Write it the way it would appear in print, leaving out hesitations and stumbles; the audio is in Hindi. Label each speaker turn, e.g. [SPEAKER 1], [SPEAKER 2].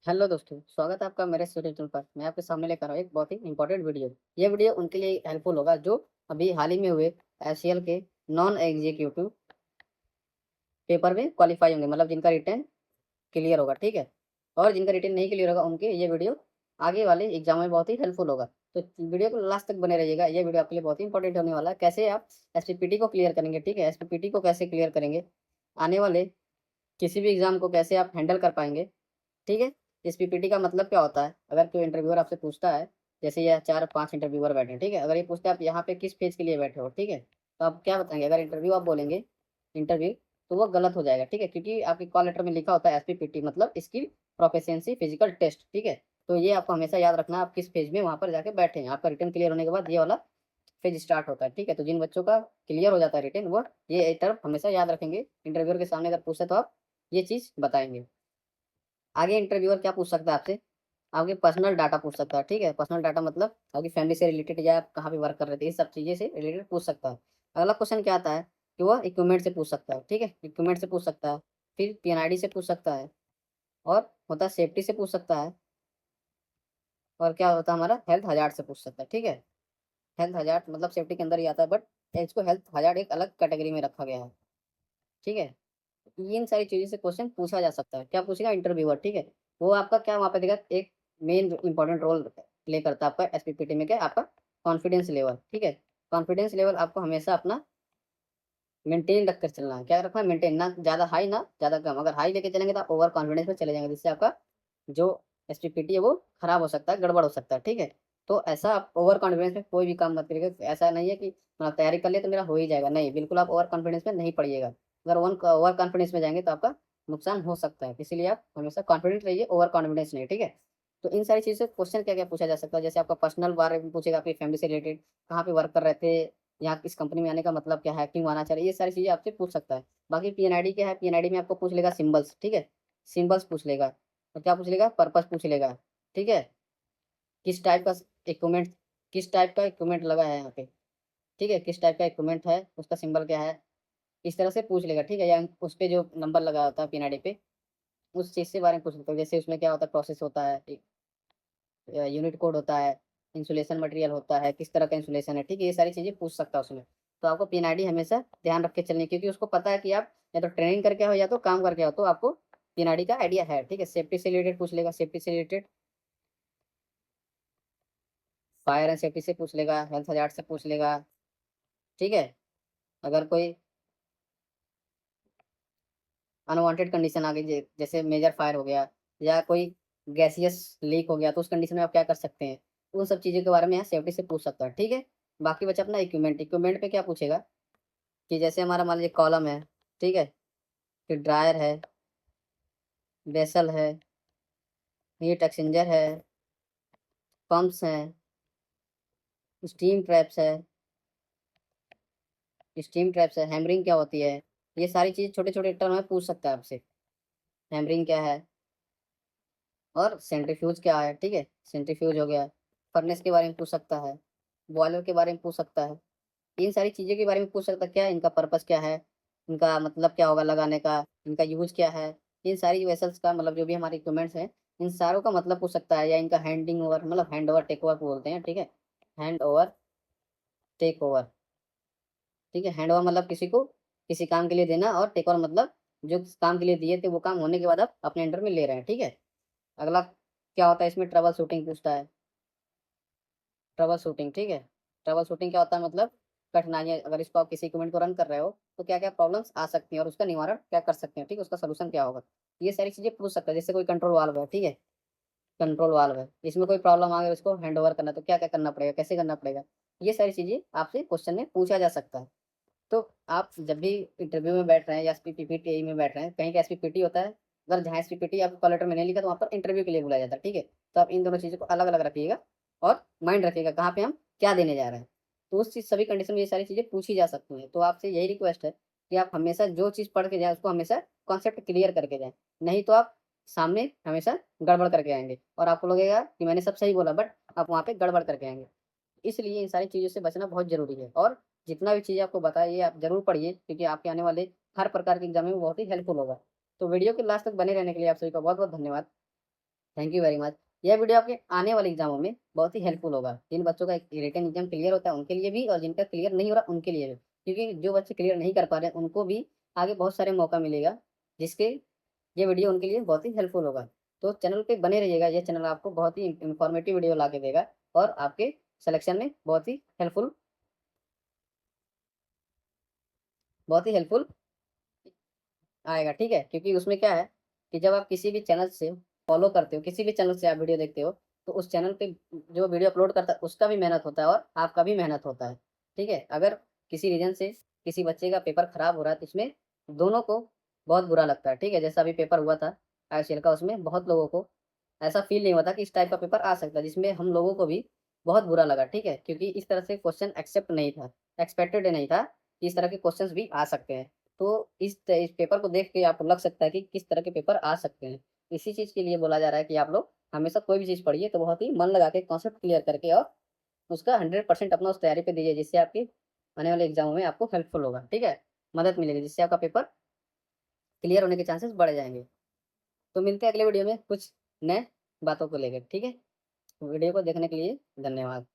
[SPEAKER 1] हेलो दोस्तों, स्वागत है आपका मेरे यूट्यूब चैनल पर। मैं आपके सामने लेकर आया हूँ एक बहुत ही इंपॉर्टेंट वीडियो। ये वीडियो उनके लिए हेल्पफुल होगा जो अभी हाल ही में हुए एचसीएल के नॉन एग्जीक्यूटिव पेपर में क्वालिफाई होंगे, मतलब जिनका रिटर्न क्लियर होगा, ठीक है। और जिनका रिटर्न नहीं क्लियर होगा उनके ये वीडियो आगे वाले एग्जाम में बहुत ही हेल्पफुल होगा। तो वीडियो को लास्ट तक बने रहिएगा, ये वीडियो आपके लिए बहुत ही इंपॉर्टेंट होने वाला है। कैसे आप एसपीपीटी को क्लियर करेंगे, ठीक है, एसपीपीटी को कैसे क्लियर करेंगे, आने वाले किसी भी एग्जाम को कैसे आप हैंडल कर पाएंगे, ठीक है। इस पीपीटी का मतलब क्या होता है, अगर कोई इंटरव्यूअर आपसे पूछता है, जैसे ये 4-5 इंटरव्यूअर बैठे हैं, ठीक है, अगर ये पूछते हैं आप यहाँ पे किस पेज के लिए बैठे हो, ठीक है, तो आप क्या बताएंगे? अगर इंटरव्यू आप बोलेंगे इंटरव्यू, तो वो गलत हो जाएगा, ठीक है, क्योंकि आपकी कॉल लेटर में लिखा होता है एसपीपीटी मतलब स्किल प्रोफिशिएंसी फिजिकल टेस्ट, ठीक है। तो ये आपको हमेशा याद रखना है, आप किस पेज में वहाँ पर जाके बैठे हैं। आपका रिटर्न क्लियर होने के बाद ये वाला पेज स्टार्ट होता है, ठीक है। तो जिन बच्चों का क्लियर हो जाता है रिटर्न, वो ये तरफ हमेशा याद रखेंगे। इंटरव्यूअर के सामने अगर पूछे तो आप ये चीज़ बताएंगे। आगे इंटरव्यूअर क्या पूछ सकता है आपसे? आपके पर्सनल डाटा पूछ सकता है, ठीक है। पर्सनल डाटा मतलब आपकी फैमिली से रिलेटेड या आप कहाँ पे वर्क कर रहे थे, ये सब चीज़ें से रिलेटेड पूछ सकता है। अगला क्वेश्चन क्या आता है कि वह इक्विपमेंट से पूछ सकता है, ठीक है, इक्विपमेंट से पूछ सकता है। फिर पीएनआईडी से पूछ सकता है, और होता है सेफ्टी से पूछ सकता है, और क्या होता है हमारा हेल्थ हजार्ड से पूछ सकता है, ठीक है। हेल्थ हजार्ड मतलब सेफ्टी के अंदर ही आता है, बट इसको हेल्थ हजार्ड एक अलग कैटेगरी में रखा गया है, ठीक है। इन सारी चीज़ों से क्वेश्चन पूछा जा सकता है। क्या पूछेगा इंटरव्यूअर, ठीक है। वो आपका क्या वहाँ पे देगा, एक मेन इंपॉर्टेंट रोल प्ले करता है आपका एसपीपीटी में, क्या आपका कॉन्फिडेंस लेवल, ठीक है। कॉन्फिडेंस लेवल आपको हमेशा अपना मेंटेन रख कर चलना है। क्या रखना है? मेंटेन, ना ज़्यादा हाई ना ज़्यादा कम। अगर हाई लेके चलेंगे तो आप ओवर कॉन्फिडेंस में चले जाएंगे, जिससे आपका जो एसपीपीटी है वो खराब हो सकता है, गड़बड़ हो सकता है, ठीक है। तो ऐसा आप ओवर कॉन्फिडेंस में कोई भी काम मत करिएगा। ऐसा नहीं है कि तैयारी कर लिया तो मेरा हो ही जाएगा, नहीं, बिल्कुल आप ओवर कॉन्फिडेंस में नहीं पड़िएगा। अगर ओवर कॉन्फिडेंस में जाएंगे तो आपका नुकसान हो सकता है, इसीलिए आप हमेशा कॉन्फिडेंट रहिए, ओवर कॉन्फिडेंस नहीं, ठीक है। तो इन सारी चीज़ से क्वेश्चन क्या क्या पूछा जा सकता है, जैसे आपका पर्सनल बारे में पूछेगा, आपकी फैमिली से रिलेटेड, कहाँ पे वर्क कर रहे थे, यहाँ इस कंपनी में आने का मतलब क्या है, क्यों आना चाहिए, ये सारी चीज़ें आपसे पूछ सकता है। बाकी पीएनआईडी क्या है, पीएनआईडी में आपको पूछ लेगा सिंबल्स, ठीक है, सिंबल्स पूछ लेगा। और क्या पूछ लेगा? पर्पस पूछ लेगा, ठीक है। किस टाइप का इक्विपमेंट, किस टाइप का इक्विपमेंट लगा है यहाँ पे, ठीक है, किस टाइप का इक्विपमेंट है, उसका सिंबल क्या है, इस तरह से पूछ लेगा, ठीक है। या उस पे जो नंबर लगा होता है पीएनआईडी पे, उस चीज़ के बारे में पूछ सकते हो। जैसे उसमें क्या होता है, प्रोसेस होता है, यूनिट कोड होता है, इंसुलेशन मटेरियल होता है, किस तरह का इंसुलेशन है, ठीक है, ये सारी चीज़ें पूछ सकता है उसमें। तो आपको पीएनआईडी हमेशा ध्यान रख के चलनी है, क्योंकि उसको पता है कि आप या तो ट्रेनिंग करके हो या तो काम करके हो, तो आपको पीएनआईडी का आइडिया है, ठीक है। सेफ्टी से रिलेटेड पूछ लेगा, सेफ्टी से रिलेटेड फायर एंड सेफ्टी से पूछ लेगा, हेल्थ हजार्ड से पूछ लेगा, ठीक है। अगर कोई अनवांटेड कंडीशन आ गई, जैसे मेजर फायर हो गया या कोई गैसियस लीक हो गया, तो उस कंडीशन में आप क्या कर सकते हैं, उन सब चीज़ों के बारे में यहाँ सेफ्टी से पूछ सकता है, ठीक है। बाकी बचा अपना इक्विपमेंट, इक्विपमेंट पे क्या पूछेगा कि जैसे हमारा मान लीजिए कॉलम है, ठीक है, फिर ड्रायर है, वेसल है, हीट एक्सचेंजर है, पंप्स हैं, स्टीम ट्रैप्स है, स्टीम ट्रैप्स है, हैमरिंग क्या होती है, ये सारी चीज़ छोटे छोटे टर्म में पूछ सकता है आपसे। हैमरिंग क्या है, और सेंट्रीफ्यूज क्या है, ठीक है, सेंट्रीफ्यूज हो गया। फर्नेस के बारे में पूछ सकता है, बॉयलर के बारे में पूछ सकता है। इन सारी चीज़ों के बारे में पूछ सकता है, क्या इनका पर्पस क्या है, इनका मतलब क्या होगा लगाने का, इनका यूज क्या है। इन सारी वेसल्स का मतलब जो भी हमारे इक्विपमेंट्स हैं, इन सारों का मतलब पूछ सकता है। या इनका हैंडिंग ओवर मतलब हैंड ओवर टेक ओवर बोलते हैं, ठीक है, हैंड ओवर टेक ओवर, ठीक है। हैंड ओवर मतलब किसी को किसी काम के लिए देना, और टेक ओवर मतलब जो काम के लिए दिए थे वो काम होने के बाद आप अपने अंडर में ले रहे हैं, ठीक है। अगला क्या होता है इसमें, ट्रबल शूटिंग पूछता है, ट्रबल शूटिंग, ठीक है। ट्रबल शूटिंग क्या होता है, मतलब कठिनाइयाँ, अगर इसको आप किसी इक्विपमेंट को रन कर रहे हो तो क्या क्या प्रॉब्लम्स आ सकती हैं और उसका निवारण क्या कर सकते हैं, ठीक है, उसका सोल्यूशन क्या होगा, ये सारी चीज़ें पूछ सकता है। जैसे कोई कंट्रोल वाल्व है, ठीक है, कंट्रोल वाल्व है, इसमें कोई प्रॉब्लम आ गई, उसको हैंड ओवर करना है, तो क्या क्या करना पड़ेगा, कैसे करना पड़ेगा, ये सारी चीज़ें आपसे क्वेश्चन में पूछा जा सकता है। तो आप जब भी इंटरव्यू में बैठ रहे हैं या पीपीटी में बैठ रहे हैं, कहीं का एसपीपीटी होता है, अगर जहाँ एसपीपीटी आपको कॉल लेटर में नहीं लिखा तो वहाँ पर इंटरव्यू के लिए बुलाया जाता है, ठीक है। तो आप इन दोनों चीज़ों को अलग अलग रखिएगा, और माइंड रखिएगा कहाँ पे हम क्या देने जा रहे हैं। तो उस चीज़ सभी कंडीशन में ये सारी चीज़ें पूछी जा सकती हैं। तो आपसे यही रिक्वेस्ट है कि आप हमेशा जो चीज़ पढ़ के जाएँ उसको हमेशा कॉन्सेप्ट क्लियर करके जाएँ, नहीं तो आप सामने हमेशा गड़बड़ करके आएंगे और आपको लगेगा कि मैंने सब सही बोला, बट आप वहाँ पे गड़बड़ करके आएंगे। इसलिए इन सारी चीज़ों से बचना बहुत ज़रूरी है, और जितना भी चीज़ें आपको बताया ये आप ज़रूर पढ़िए, क्योंकि आपके आने वाले हर प्रकार के एग्ज़ाम में वो बहुत ही हेल्पफुल होगा। तो वीडियो के लास्ट तक बने रहने के लिए आप सभी का बहुत-बहुत धन्यवाद। Thank you very much. यह वीडियो आपके आने वाले एग्जामों में बहुत ही हेल्पफुल होगा। जिन बच्चों का रिटन एग्जाम क्लियर होता है उनके लिए भी, और जिनका क्लियर नहीं हो रहा उनके लिए भी, क्योंकि जो बच्चे क्लियर नहीं कर पा रहे हैं उनको भी आगे बहुत सारे मौका मिलेगा, जिसके ये वीडियो उनके लिए बहुत ही हेल्पफुल होगा। तो चैनल पे बने रहिएगा, ये चैनल आपको बहुत ही इंफॉर्मेटिव वीडियो ला के देगा और आपके सिलेक्शन में बहुत ही हेल्पफुल आएगा, ठीक है। क्योंकि उसमें क्या है कि जब आप किसी भी चैनल से फॉलो करते हो, किसी भी चैनल से आप वीडियो देखते हो, तो उस चैनल पे जो वीडियो अपलोड करता है उसका भी मेहनत होता है और आपका भी मेहनत होता है, ठीक है। अगर किसी रीजन से किसी बच्चे का पेपर खराब हो रहा है तो इसमें दोनों को बहुत बुरा लगता है, ठीक है। जैसा अभी पेपर हुआ था आईसीएल का, उसमें बहुत लोगों को ऐसा फील नहीं हुआ था कि इस टाइप का पेपर आ सकता है, जिसमें हम लोगों को भी बहुत बुरा लगा, ठीक है। क्योंकि इस तरह से क्वेश्चन एक्सेप्ट नहीं था, एक्सपेक्टेड नहीं था कि इस तरह के क्वेश्चंस भी आ सकते हैं। तो इस पेपर को देख के आपको लग सकता है कि किस तरह के पेपर आ सकते हैं। इसी चीज़ के लिए बोला जा रहा है कि आप लोग हमेशा कोई भी चीज़ पढ़िए तो बहुत ही मन लगा के कॉन्सेप्ट क्लियर करके और उसका 100% अपना उस तैयारी पे दीजिए, जिससे आपकी आने वाले एग्जामों में आपको हेल्पफुल होगा, ठीक है। मदद मिलेगी, जिससे आपका पेपर क्लियर होने के चांसेस बढ़ जाएंगे। तो मिलते हैं अगले वीडियो में कुछ नए बातों को लेकर, ठीक है। वीडियो को देखने के लिए धन्यवाद।